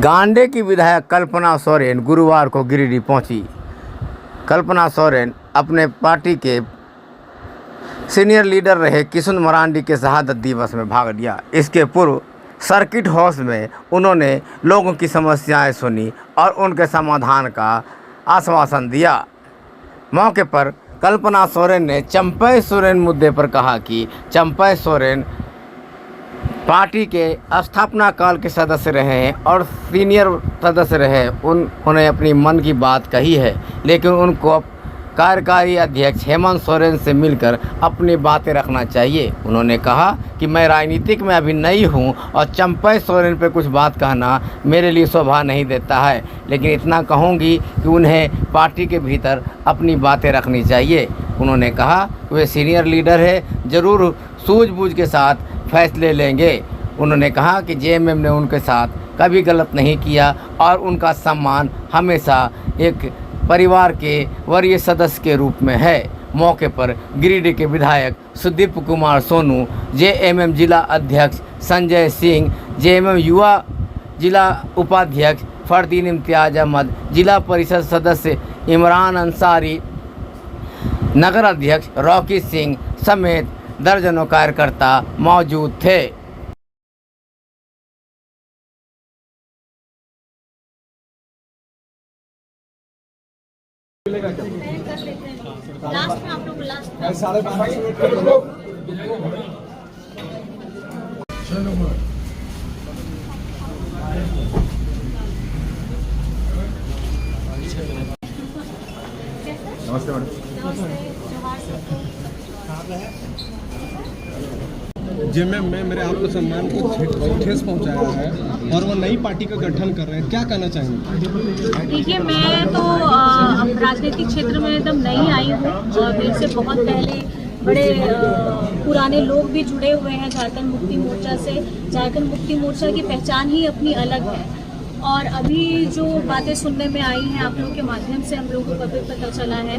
गांडे की विधायक कल्पना सोरेन गुरुवार को गिरिडीह पहुंची। कल्पना सोरेन अपने पार्टी के सीनियर लीडर रहे किशुन मरांडी के शहादत दिवस में भाग लिया। इसके पूर्व सर्किट हाउस में उन्होंने लोगों की समस्याएं सुनी और उनके समाधान का आश्वासन दिया। मौके पर कल्पना सोरेन ने चंपई सोरेन मुद्दे पर कहा कि चंपई सोरेन पार्टी के स्थापना काल के सदस्य रहे हैं और सीनियर सदस्य रहे। उन्होंने अपनी मन की बात कही है, लेकिन उनको कार्यकारी अध्यक्ष हेमंत सोरेन से मिलकर अपनी बातें रखना चाहिए। उन्होंने कहा कि मैं राजनीतिक में अभी नई हूं और चंपई सोरेन पे कुछ बात कहना मेरे लिए शोभा नहीं देता है, लेकिन इतना कहूंगी कि उन्हें पार्टी के भीतर अपनी बातें रखनी चाहिए। उन्होंने कहा वे सीनियर लीडर है, ज़रूर सूझबूझ के साथ फैसले लेंगे। उन्होंने कहा कि जेएमएम ने उनके साथ कभी गलत नहीं किया और उनका सम्मान हमेशा एक परिवार के वरीय सदस्य के रूप में है। मौके पर गिरिडीह के विधायक सुदीप कुमार सोनू, जेएमएम जिला अध्यक्ष संजय सिंह, जेएमएम युवा जिला उपाध्यक्ष फरदीन इम्तियाज अहमद, जिला परिषद सदस्य इमरान अंसारी, नगर अध्यक्ष रॉकी सिंह समेत दर्जनों कार्यकर्ता मौजूद थे। लास्ट में आप लोग नमस्ते मैडम। जेएमएम में मेरे आत्मसम्मान को ठेस पहुंचाया है और वो नई पार्टी का गठन कर रहे हैं, क्या कहना चाहेंगे? देखिए, मैं तो राजनीतिक क्षेत्र में एकदम नई आई हूँ और मेरे से बहुत पहले बड़े पुराने लोग भी जुड़े हुए हैं झारखंड मुक्ति मोर्चा से। झारखंड मुक्ति मोर्चा की पहचान ही अपनी अलग है और अभी जो बातें सुनने में आई हैं आप लोगों के माध्यम से हम लोगों को अभी पता चला है,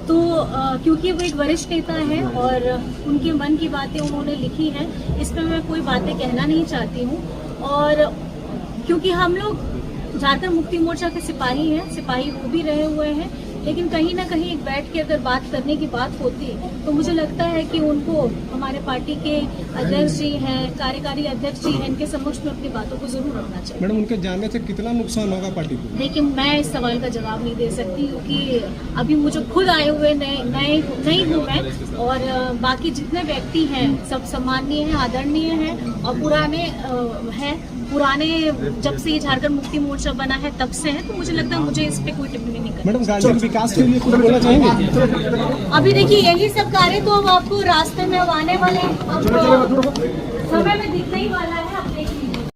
तो क्योंकि वो एक वरिष्ठ नेता है और उनके मन की बातें उन्होंने लिखी हैं, इस पर मैं कोई बातें कहना नहीं चाहती हूँ। और क्योंकि हम लोग झारखंड मुक्ति मोर्चा के सिपाही हैं, सिपाही वो भी रहे हुए हैं, लेकिन कहीं ना कहीं एक बैठ के अगर बात करने की बात होती तो मुझे लगता है कि उनको हमारे पार्टी के अध्यक्ष जी हैं, कार्यकारी अध्यक्ष जी हैं, इनके समक्ष में अपनी बातों को जरूर रखना चाहिए। मैडम, उनके जाने से कितना नुकसान होगा पार्टी को? लेकिन मैं इस सवाल का जवाब नहीं दे सकती क्योंकि अभी मुझे खुद आए हुए नई हूँ मैं, और बाकी जितने व्यक्ति हैं सब सम्माननीय हैं, आदरणीय हैं और पुराने हैं। पुराने जब से ये झारखंड मुक्ति मोर्चा बना है तब से है, तो मुझे लगता है मुझे इस पे कोई टिप्पणी नहीं करनी। मैडम, गांधी विकास के लिए कुछ बोलना चाहेंगे? अभी देखिए, यही सब कार्य तो अब आपको रास्ते में अब आने वाले, अब समय में दिखने ही वाला है।